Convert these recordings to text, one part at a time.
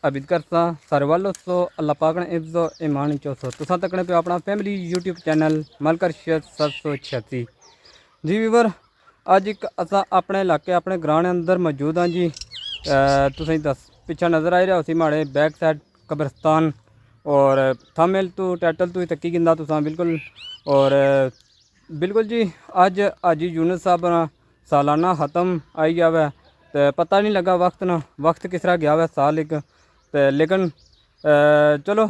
उम्मीद करता सारे वालों सो अल्लाह पाक ने इज्जो ईमान चौसो तुसा तकने पे अपना फैमिली यूट्यूब चैनल मलकर 786 जी वीवर अज एक असा अपने इलाके अपने ग्रां अंदर मौजूद हाँ जी। तुसें दस पिछा नज़र आई रहा उसी माड़े बैक साइड कब्रस्तान और थंबनेल तो टाइटल तो ही तक्की गिंदा तुसा बिल्कुल और बिल्कुल जी अज हाजी यूनुस साहब सालाना ख़त्म आई जावे तो पता नहीं लगा वक्त किस तरह गया हुआ साल एक तो लेकिन चलो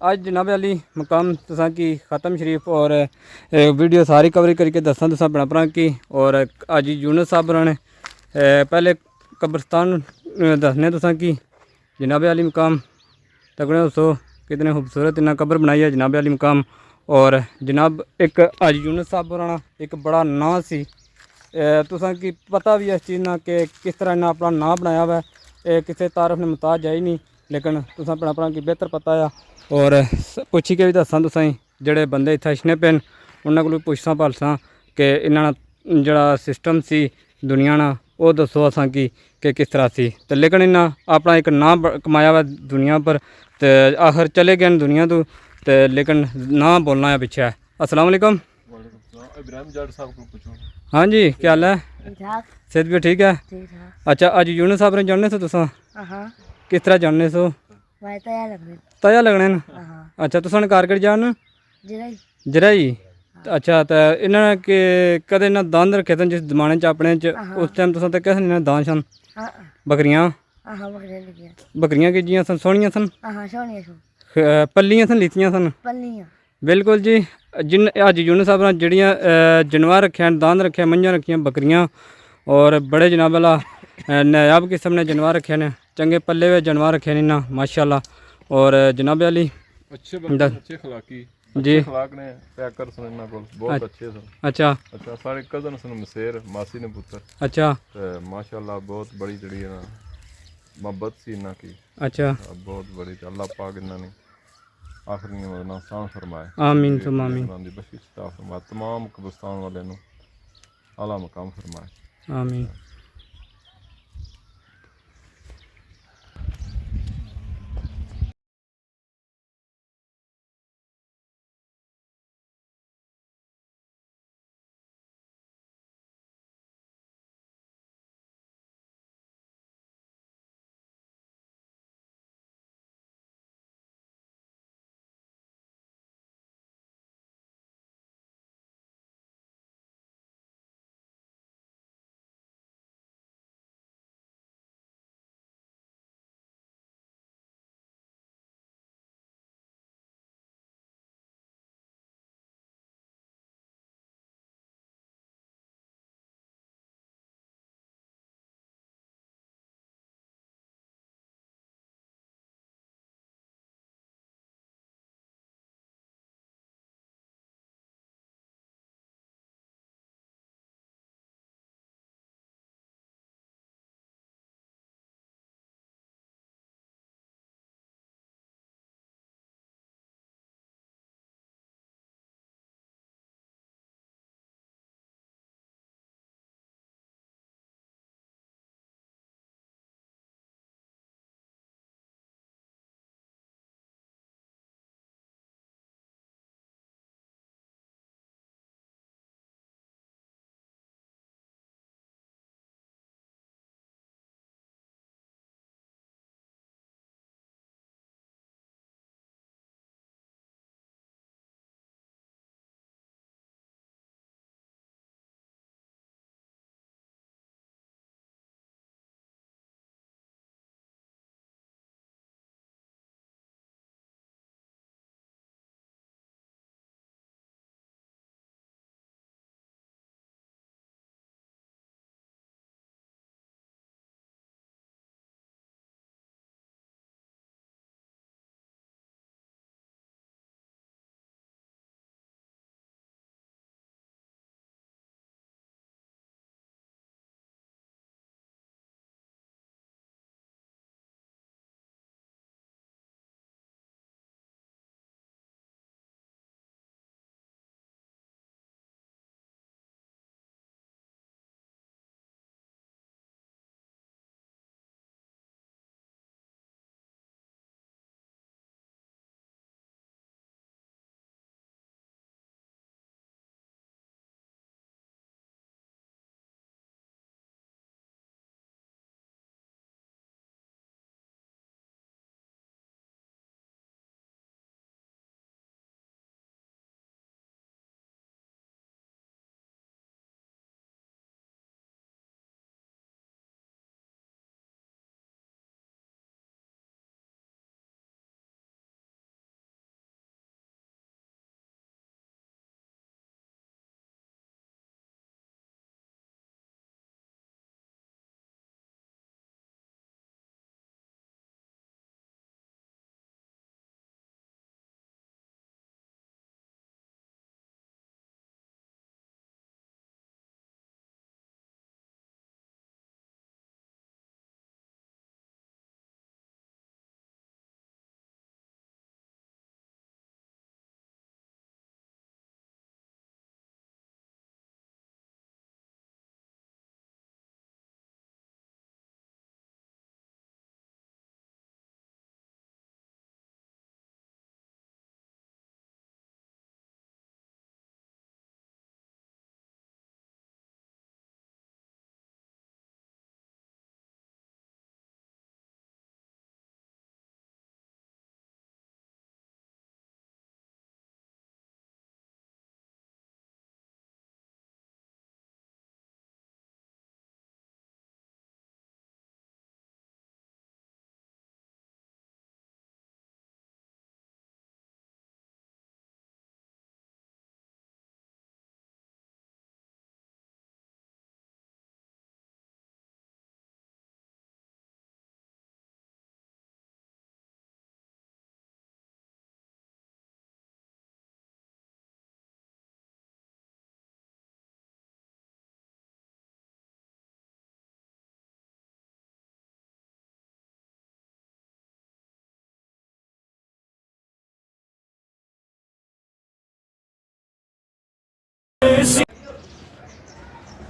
अज जनाब अली मकाम तुसा की ख़त्म शरीफ और वीडियो सारी कवरेज करके दसा तुसा अपना भरा की और हाजी यूनुस साहब ने पहले कब्रस्तान दसने तुसा की जनाब अली मकाम तकने दोस्तों कितने खूबसूरत इन्ना कब्र बनाई है जनाब अली मकाम और जनाब एक हाजी यूनुस साहब होना एक बड़ा नाँ सी तुसा की पता भी इस चीज़ ना कि किस तरह इन्हें अपना नाम बनाया हुआ है किसी तारफ ने मुताज है ही नहीं लेकिन तुसा अपना अपना की बेहतर पता है और पुछी के भी दसा तुसें जेह्ड़े बंदे इत्थै अच्छने पे उन्होंने को पुछसा भालसा कि इन्होंने जड़ा सिस्टम सी दुनिया ना वो दसो असा की कि किस तरह सी तो लेकिन इन्हें अपना एक नाम कमाया हुआ दुनिया पर तो आखिर चले गए दुनिया तो लेकिन ना बोलना है पिछे। अस्सलाम वालेकुम। इब्राहिम जाट साहब को पूछो। हाँ जी क्या हाल है? सेहत भी ठीक है? ठीक ठाक। अच्छा अज यूनुस साहब ने जानने सो तुसा हाँ किस तरह जानने सो? मैं तैयार लगने। ताजा लगने न? हाँ अच्छा तुसा कारकट जान जिराई। जराई अच्छा तो इन्होंने के कदे इन्हें दांद रखे थे जिस जमाने च अपने च उस टाइम तुसा किस इन्हें दांद शन हाँ बकरियां हाँ बकरियां लगियां। बकरियां गिजियां सन सोहनियां सन हाँ सोनिया सो पल्लियां सन लीतियां सन पल्लियां। बिल्कुल जी। जिन अज यूनुस साहब ने जड़ियाँ जानवर रखे हैं दांद रखे मंझां रखियां बकरियां और बड़े जनाब वाला नायाब किस्म ने जानवर रखे ने चंगे पल्ले हुए जानवर रखे ने ना माशाल्लाह और जनाब अली अच्छे बंदे अच्छे खिलाकी जी अच्छे खिलाक ने पैकर सन इन्हां कोल बहुत अच्छे सन। अच्छा अच्छा सारे कजन सन मसेर मासी ने पुत्र अच्छा ते माशाल्लाह बहुत बड़ी जड़ी है ना मोहब्बत सी इन्हां की अच्छा बहुत बड़ी ते अल्लाह पाक इन्हां ने आखिरी में ना सां फरमाए आमीन सुम आमीन उन्हां दी बख्शिश अता फरमाए तमाम कब्रिस्तान वाले नु आला मकाम फरमाए आमीन।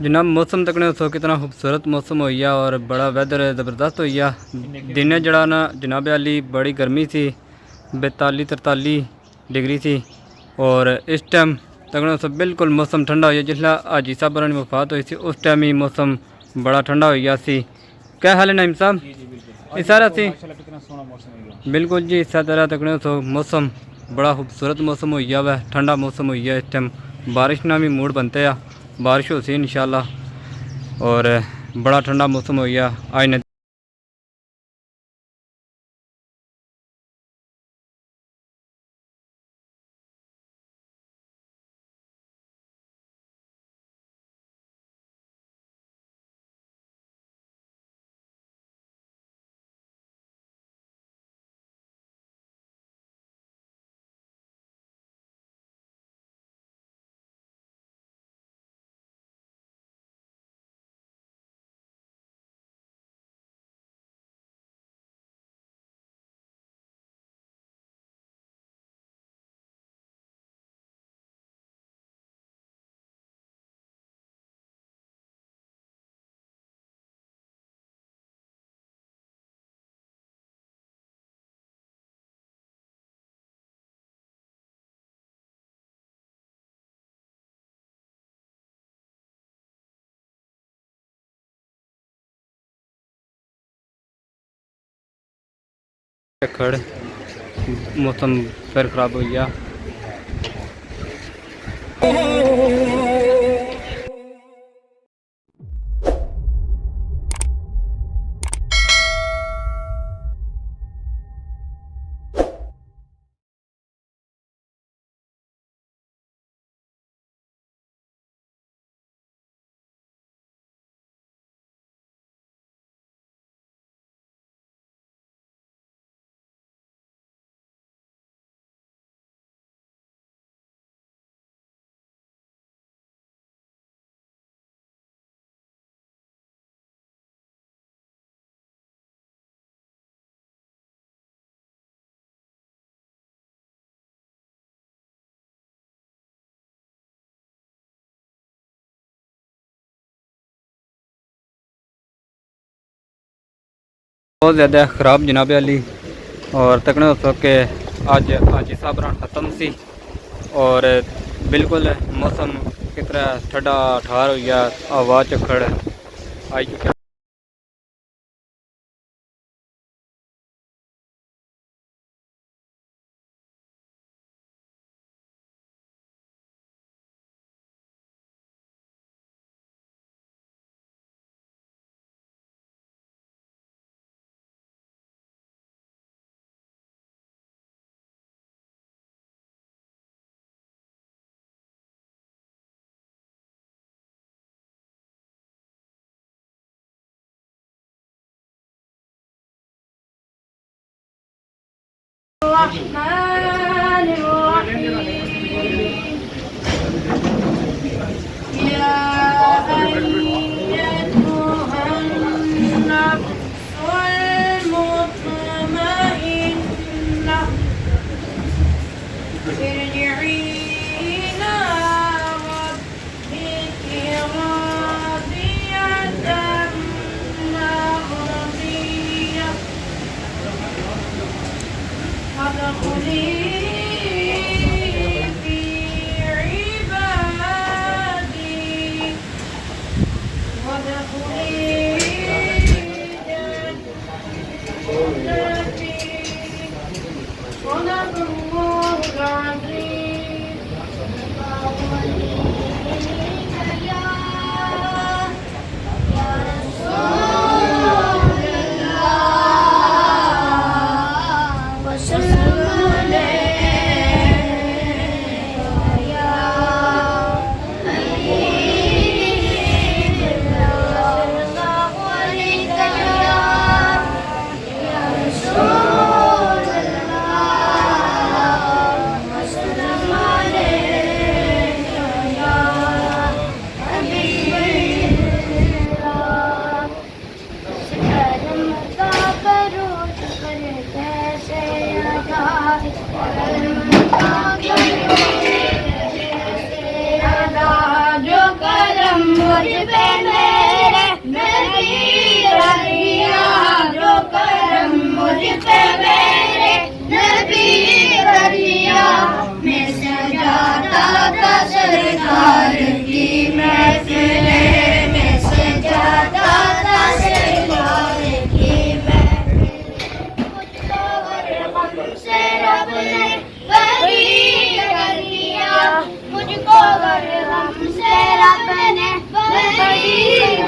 जनाब मौसम तकने सो कितना खूबसूरत मौसम हो गया और बड़ा वेदर ज़बरदस्त हो गया। दिन जड़ा ना जनाब अली बड़ी गर्मी थी, 42-43 डिग्री थी और इस टाइम तकने सो बिल्कुल मौसम ठंडा हो गया। जिसला हाजी साहब की वफात हुई थी उस टाइम ही मौसम बड़ा ठंडा हो गया सी। क्या हाल है नईम साहब? इस तरह से बिल्कुल जी, इस तरह तकने सो मौसम बड़ा खूबसूरत मौसम हो गया वह, ठंडा मौसम हो गया। इस टाइम बारिश ना भी मूड बनते हैं, बारिश हो सी इंशाल्लाह और बड़ा ठंडा मौसम हो गया। आज न खड़ मौसम फिर ख़राब हो गया। बहुत ज़्यादा ख़राब जनाब अली और तकने हो के अज हाजी साहब ख़त्म सी और बिल्कुल मौसम कितना ठंडा ठार हो गया, हवा झक्खड़ आई चुका। الرحمن الرحيم يا أيتها النفس المطمئنة ارجعي إلى ربك راضية مرضية فادخلي في عبادي وادخلي جنتي صدق الله العظيم. Yeah. मुझ पे मेरे नबी कर दिया, जो करम मुझ पे मेरे नबी कर दिया। मैं सजाता था सरकार की महफिलें, मैं सजाता था सरकार की महफिलें। मुझको गम से रब ने बरी कर दिया, मुझको गम से रब ने बरी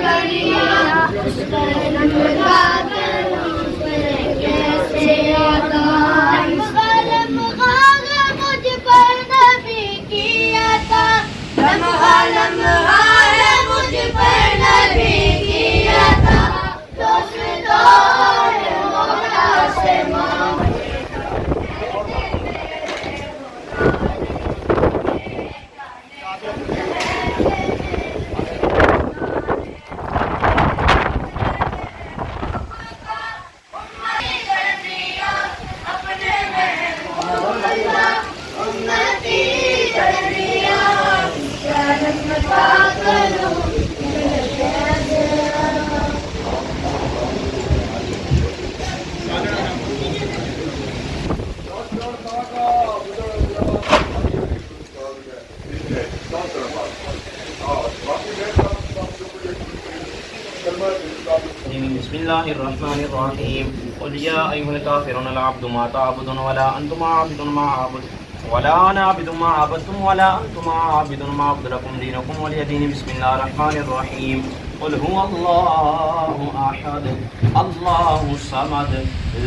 कर दिया। उस करम का कलम कैसे आता, कलम खागा मुझ पर नबी किया था, कलम खागा मुझ पर नबी किया था। दोस्तों मौला से मांग बिस्मिल्लाहिर्रहमानिर्रहीम। क़ुल या अय्युहल काफ़िरून ला अअबुदु मा तअबुदून वला अंतुम आबिदून मा अअबुदु वला अना आबिदु मा अबदतुम वला अंतुम आबिदून मा अअबुदु लकुम दीनुकुम वलिय दीन। बिस्मिल्लाहिर्रहमानिर्रहीम। क़ुल हुवल्लाहु अहद अल्लाहु समद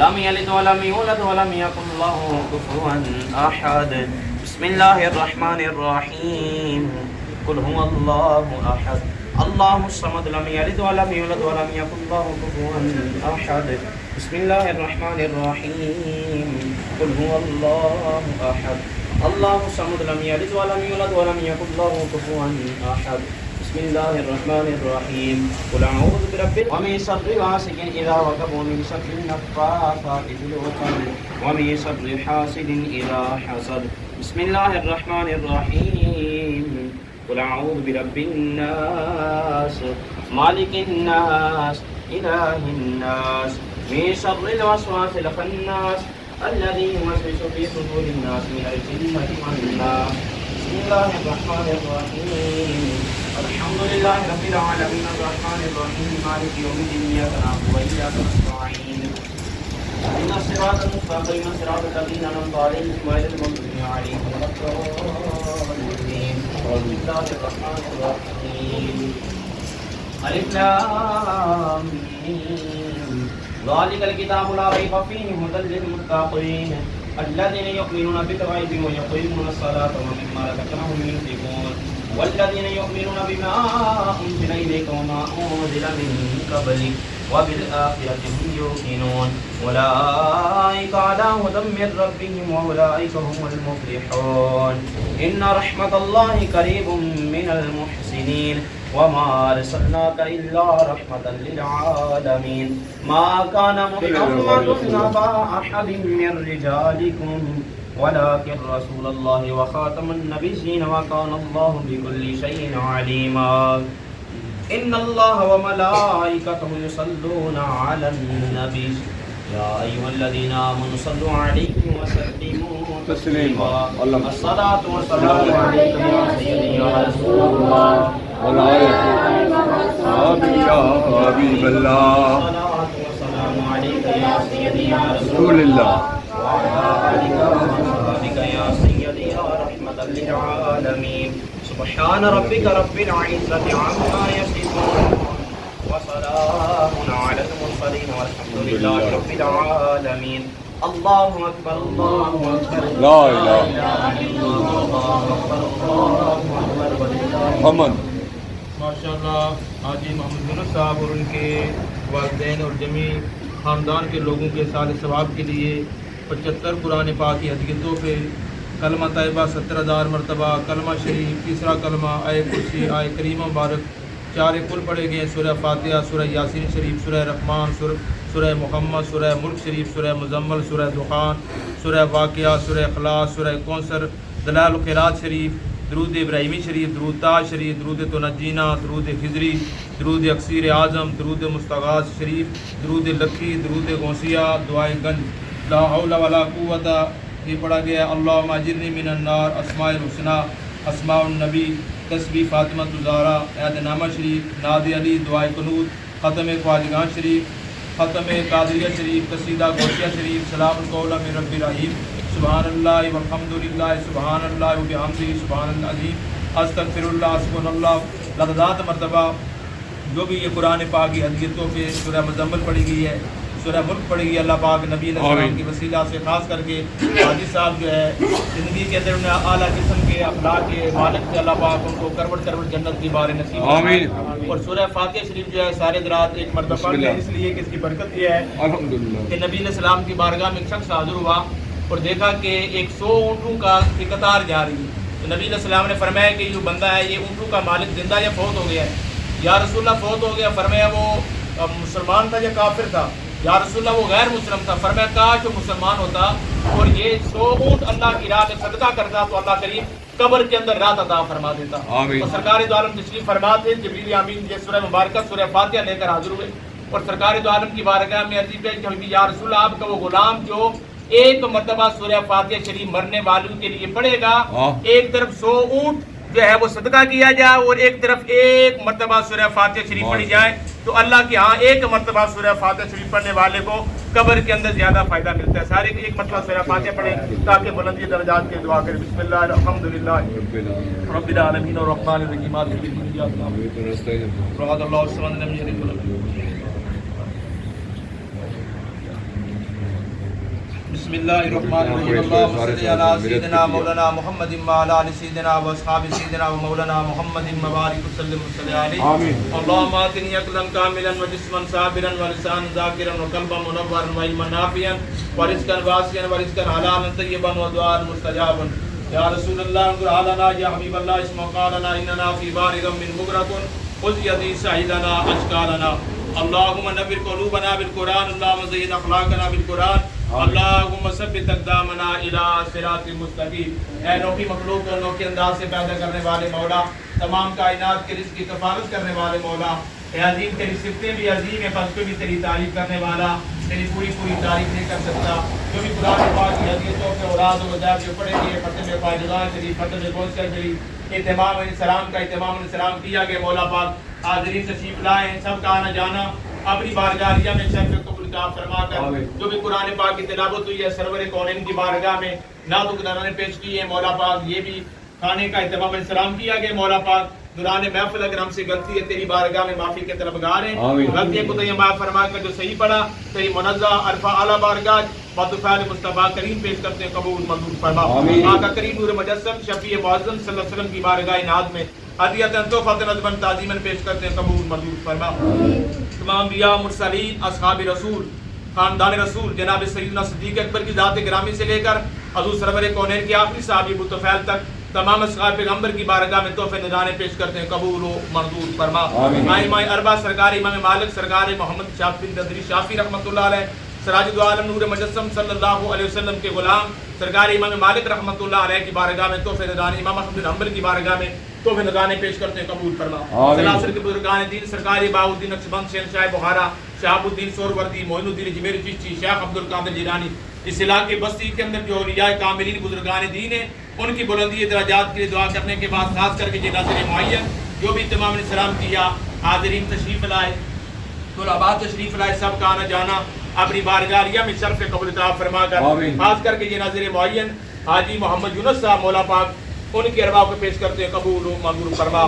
लम यलिद वलम यूलद वलम यकुल लहु कुफुवन अहद। बिस्मिल्लाहिर्रहमानिर्रहीम। क़ुल हुवल्लाहु अहद अल्लाहु समद लम यलिद वलम यूलद वलम यकुल लहु कुफुवन अहद। बिस्मिल्लाहिर्रहमानिर्रहीम। क़ुल हुवल्लाहु अहद अल्लाहु समद लम यलिद वलम यूलद वलम यकुल लहु कुफुवन अहद। बिस्मिल्लाहिर्रहमानिर्रहीम। क़ुल अऊज़ु बिरब्बिल व मिन शर्रि गासिकिन इज़ा वक़ब व मिन शर्रि नफ़्फ़ाथाति फ़िल उक़द व मिन शर्रि हासिदिन इज़ा हसद। बिस्मिल्लाहिर्रहमानिर्रहीम। क़ुल अऊज़ु बिरब्बिन नास मालिकिन नास इलाहिन नास मिन शर्रिल वस्वासिल खन्नास अल्लज़ी युवस्विसु फ़ी सुदूरिन नास मिनल जिन्नति वन नास। बिस्मिल्लाहिर्रहमानिर्रहीम। अल्हम्दुलिल्लाहि रब्बिल आलमीन अर्रहमानिर्रहीम मालिकि यौमिद्दीन इय्याका नअबुदु व इय्याका नस्तईन इहदिनस सिरातल मुस्तक़ीम सिरातल लज़ीना अनअमता अलैहिम गैरिल मग़्दूबि अलैहिम वलद्दालीन। बिस्मिल्लाहिर्रहमानिर्रहीम। अलिफ लाम मीम ज़ालिकल किताबु ला रैब फ़ीहि हुदल लिल मुत्तक़ीन الذين يؤمنون بالغيب ويقيمون الصلاة ومما رزقناهم ينفقون والذين يؤمنون بما أنزل إليك وما أنزل من قبلك وبالآخرة هم يوقنون أولئك على هدى من ربهم وأولئك هم المفلحون إن رحمة الله قريب من المحسنين وما أرسلناك إلا رحمة للعالمين ما كان محمد أبا أحد من رجالكم ولكن رسول الله وخاتم النبيين وكان الله بكل شيء عليما إن الله وملائكته يصلون على النبي يا أيها الذين آمنوا صلوا عليه وسلموا تسليما الصلاة والسلام عليك يا سيدي يا رسول الله يا حبيب الله الصلاة والسلام عليك يا سيدي يا رسول الله وعلى آلك وصحبك يا سيدي يا رحمة للعالمين سبحان ربك رب العزة عما يصفون وسلام على المرسلين والحمد لله رب العالمين الله أكبر الله أكبر لا إله الله أكبر الله أكبر ولله محمد माशाल्लाह हाजी मोहम्मद यूनुस साहब और उनके वालिदैन और जमी ख़ानदान के लोगों के साल सवाब के लिए 75 कुरान पाक की हदीय तोहफे कलमा तैयबा 70,000 मरतबा कलमा शरीफ तीसरा कलमा आय कुर्सी आय करीम मुबारक 4 कुल पढ़े गए सूरह फातिहा सूरह यासीन शरीफ सूरह रहमान सूरह मुहम्मद सूरह मुल्क शरीफ सूरह मुजम्मल सूरह दुखान सूरह वाक़िया सूरह इखलास सूरह कौसर दलाल क़िरात शरीफ दरूद इब्राहिमी शरीफ, दरूद ताज शरीफ, दरूद तोनजीना, दरूद खिजरी, दरूद अक्सीर आज़म, दरूद मुस्तगास शरीफ, दरूद लखी, दरूद गौसिया, दुआए गंज, ला हौला वला कुव्वता, ये पढ़ा गया अल्लाहुम्मा अजिरनी मिनन नार, अस्माउल हुस्ना, अस्माउन नबी, तस्बीह फातिमा तुज़ारा, ऐदनामा शरीफ, नादे अली, दुआए कुनूत, ख़त्म ख्वाजगान शरीफ, ख़त्म कादरिया शरीफ, कसीदा गौसिया शरीफ, सलामुल कौला मिन रब्बिर रहीम, सुबहानल्लाह वल्हम्दुलिल्लाह, सुबहानल्लाह व बिहम्दिही, सुबहानल अज़ीम, अस्तगफिरुल्लाह, सुबहानल्लाह, लग़दात मरतबा। जो भी ये कुरान पाक की हदीयतों पे सूरह मुज़म्मिल पढ़ी गई है, सूरह मुल्क पढ़ी गई, अल्लाह पाक नबी अलैहिस्सलाम की वसीला से ख़ास करके हाजी साहब जो है ज़िंदगी के अंदर उन्हें आला किस्म के अखलाक के मालिक से अल्लाह पाक उनको करवट करवट जन्नत की बार नसीब फरमाए। और सूरह फातिहा शरीफ जो है सारे रात एक मरतबा पढ़ लें, इसलिए कि इसकी बरकत ये है कि नबी अलैहिस्सलाम की बारगाह में एक शख्स हाज़िर हुआ और देखा कि 100 ऊँटों का की कतार जा रही है। तो नबी अलैहिस्सलाम ने फरमाया कि जो बंदा है ये ऊँटों का मालिक जिंदा या फौत हो गया है? या रसूलल्लाह फौत हो गया। फरमाया वो मुसलमान था या काफिर था? या रसूलल्लाह वो गैर मुस्लिम था। फरमाया काश वो मुसलमान होता और ये 100 ऊँट अल्लाह की राह में सदका करता तो अल्लाह करीम कब्र के अंदर रात अदा फरमा देता। और सरकार दो आलम तशरीफ फरमा थे, जिब्रील अमीन ये सूरह मुबारक सूरह फातिहा लेकर हाजिर हुए और सरकार दो आलम की बारगाह में अर्जी पे कि या रसूलल्लाह आपका वो गुलाम जो एक मरतबा सूरह फातिहा शरीफ मरने वालों के लिए पढ़ेगा, एक तरफ 100 ऊँट जो है वो सदका किया जाए और एक तरफ एक मरतबा सूरह फातिहा शरीफ पढ़ी जाए तो अल्लाह के यहाँ एक मरतबा सूरह फातिहा शरीफ पढ़ने वाले को कब्र के अंदर ज्यादा फायदा मिलता है। सारे एक मरतबा सूरह फातिहा पढ़े ताकि बुलंदी दर्जात के दुआ करें। बिस्मिल्लाह अल्हम्दुलिल्लाह रब्बिल आलमीन और रहमानिर रहीम मालिकिल बिस्मिल्लाहिर्रहमानिर्रहीम अल्लाहुम्मा सल्लि अला सय्यिदिना मौलाना मुहम्मदिन व अला आलि सय्यिदिना व अस्हाबि सय्यिदिना व मौलाना मुहम्मदिन व बारिक वसल्लिम अलैहि आमीन। अल्लाहुम्मा आतिनी अक़लन कामिलन व जिस्मन साबिरन व लिसानन ज़ाकिरन व क़ल्बन मुनव्वरन व इल्मन नाफ़िअन व रिज़्क़न वासिअन व रिज़्क़न हलालन तय्यिबन व दुआन मुस्तजाबन। या रसूलल्लाह अंज़ुर अलना या हबीबल्लाह इस्मा क़ालना इन्नना फ़ी बारिग़म मिन मुग़रक़ुन ख़ुज़ यदी सईदना अशकालना। अल्लाहुम्मा नव्विर क़ुलूबना बिल कुरान, अल्लाहुम्मा ज़य्यिन अख़लाक़ना बिल कुरान, अल्लाहुम्मा सब्बित अक़दामना इला सिरातिल मुस्तक़ीम। ऐ नौकी मखलूक को नौके अंदाज से पैदा करने वाले मौला, तमाम कायनात के रिज़्क़ की कफ़ालत करने वाले मौला, ऐ अज़ीम तेरी सिफ़तें भी अज़ीम है, बस भी तेरी तारीफ़ करने वाला, तेरी पूरी तारीफ़ नहीं कर सकता। जो भी कुरान पाक की हदीसों के औराद व वजाब जो पढ़े गए फ़तह फ़ायज़ान शरीफ, फ़तह गौसिया शरीफ, इत्माम सलाम का इत्माम सलाम किया गया। मौला पाक हाज़रीन तशरीफ़ लाए, सब का आना जाना अपनी बारगाह में शर्फ कबूल फरमा कर। जो भी कुरान पाक की तिलावत हुई है सरवर कौनैन की बारगाह में नादुकदाना ने पेश की है। मौला पाक ये भी खाने का इत्माम सलाम किया गया। मौला पाक दुरान महफिल अगर हमसे गलती है तेरी बारगाह में माफी के तलबगार हैं। गलती को तो ये माफ फरमा कर जो सही पढ़ा तेरी मुनज़्ज़ा अरफा आला बारगाह बतुफ़ैल मुस्तफ़ा करीम पेश करते हैं, कबूल मंजूर फरमा। आका करीम नूर मुजस्सम शफ़ी मुअज़्ज़म सल्लल्लाहु अलैहि वसल्लम की बारगाह नाज़ में हदियतन तोहफ़तन अज़मन ताज़ीमन पेश करते हैं, कबूल मंजूर फरमा। तमाम अंबिया मुरसलीन असहाब रसूल खानदान रसूल जनाब सैयदना सिद्दीक़ अकबर की ज़ात गिरामी से लेकर हज़ूर सरवर कौनैन के आखिरी सहाबी अबू तुफ़ैल तक तमाम असहाब पैगंबर की बारगाह में तोहफ़े नज़राने पेश करते हैं, कबूल व मंजूर फरमा। आइमाए अरबा सरकार इमाम मालिक सरकार मोहम्मद शाफ़ी बिन बदरी शाफ़ी रहमतुल्लाह अलैह सराज दो आलम नूर मुजस्सम सल्लल्लाहु अलैहि वसल्लम के गुलाम सरकार इमाम मालिक रहमतुल्लाह अलैह की बारगाह में तोहफ़े नज़राने इमाम अहमद बिन हंबल की बारगाह में तोहफ़े नज़राने पेश करते हैं, कबूल फरमा। सलासर के बुज़ुर्गान दीन सरकार बाउद्दीन नक्शबंद शहंशाह बुखारा शहाबुद्दीन सोहरवर्दी मोइनुद्दीन अजमेरी चिश्ती शेख अब्दुल कादिर जिलानी इस इलाके बस्ती के अंदर जो औलिया कामिलीन बुज़ुर्गान दीन है उनकी बुलंदी दराजात के लिए दुआ करने के बाद खास करके ये नाज़िर मुअय्यन जो भी तमाम ने सलाम किया हाज़रीन तशरीफ़ लाए तुलाबा तशरीफ़ लाए सब का आना जाना अपनी बारगाह में शर्फ कबूल फरमा कर। खास करके ये नाज़िर मुअय्यन हाजी मोहम्मद यूनुस साहब मौला पाक उनके अरबा को पेश करते हैं, कबूल मंजूर फरमा।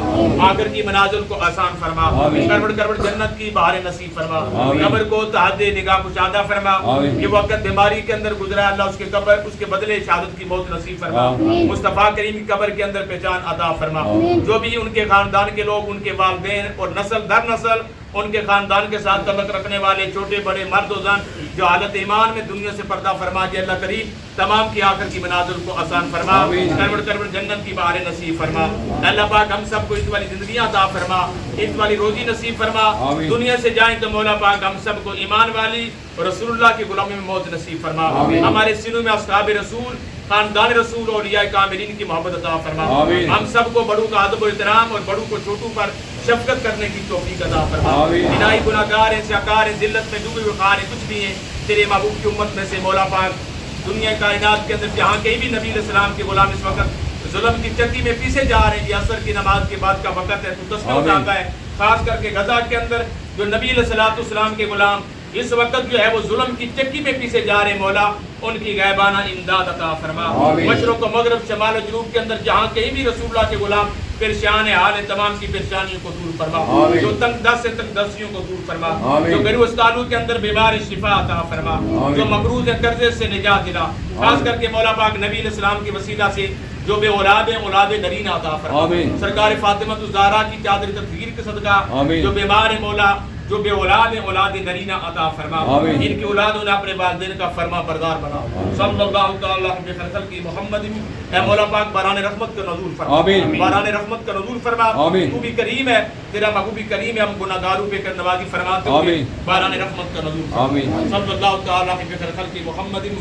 आखिर की मनाजिल को आसान फरमा, करवट करवट जन्नत की बहारें नसीब फरमा, कब्र को तहद्दे निगाह कुशादा फरमा। ये वक्त बीमारी के अंदर गुजरा अल्लाह उसके कब्र उसके बदले शहादत की मौत नसीब फरमा। मुस्तफ़ा करीम की कब्र के अंदर पहचान अता फरमा। जो भी उनके खानदान के लोग उनके वालिदैन और नस्ल दर नस्ल उनके खानदान के साथ तल्लुक़ रखने वाले छोटे बड़े मर्द और जन जो हालत ईमान में दुनिया से पर्दा फरमा के अल्लाह करीम तमाम की आखिर की मनाजिल को आसान फरमा, करवट करवट जन्नत की बहारें नसीब फरमा। अल्लाह पाक हम सबको इस वाली जिंदगी अता फरमा, इस वाली रोजी नसीब फरमा। दुनिया से जाएं तो मौला पाक हम सबको ईमान वाली और रसूलुल्लाह की गुलामी में मौत नसीब फरमा। हमारे सीनों में असहाब रसूल खानदान रसूल और औलिया कामिलीन की मोहब्बत अता फरमा। आमीन। हम सबको बड़ों का अदब और एहतराम और बड़ों को छोटों पर शफकत करने की तौफीक अता फरमा। आमीन। बिनाई गुनाहगार हैं, सियाकार हैं, जिल्लत में डूबे हुए खार हैं, कुछ भी हैं तेरे महबूब की उम्मत में से मौला पाक दुनिया कायनात के अंदर जहाँ कहीं भी नबी अलैहिस्सलाम के गुलाम इस वक्त जुल्म की चक्की में पीछे जा रहे हैं, ये असर की नमाज के बाद का वक्त है, तो तस्वीर आमीन। उठाता है। खास करके गजा के अंदर जो नबी अलैहिस्सलाम के गुलाम इस वक्त जो है वो जुल्म की चक्की में पीछे जा रहे हैं, मौला उनकी गैबाना इमदाद अता फरमा। आमीन। मशरक़ व मगरब शमाल व जुनूब के अंदर जहाँ कहीं भी रसूलुल्लाह के गुलाम परेशान है, हाल है, तमाम की परेशानियों को दूर फरमा। आमीन। जो तंग दस्त से तंग दस्तियों को दूर फरमा। आमीन। जो गरीब अस्पतालों के अंदर बीमार है, शिफा अता फरमा। आमीन। जो मकरूज है, कर्जे से निजात दिला। खास करके मौला पाक नबी अलैहिस्सलाम की वसीला से जो बे औलाद है, औलाद नरीना अता फरमा। आमीन। सरकार फातिमा ज़हरा की चादर तकदीर के सदका आमीन। जो बीमार है, मौला जो बे औलाद है, औलाद नरीना अता फरमा। आमीन। इनकी औलादों ने अपने वालिदैन का फरमा बरदार बना। सल्लल्लाहु तआला अलैहि वसल्लम की मोहम्मद ए मौला पाक बारान रहमत का नज़ूल फरमा। आमीन। बारान रहमत का नज़ूल फरमा। आमीन। तू भी करीम है, तेरा महबूब भी करीम है, हम गुनाहगारों पे कर नवाज़ी फरमाते हुए आमीन। बारान रहमत का नज़ूल फरमा। आमीन। सल्लल्लाहु तआला अलैहि वसल्लम की मोहम्मद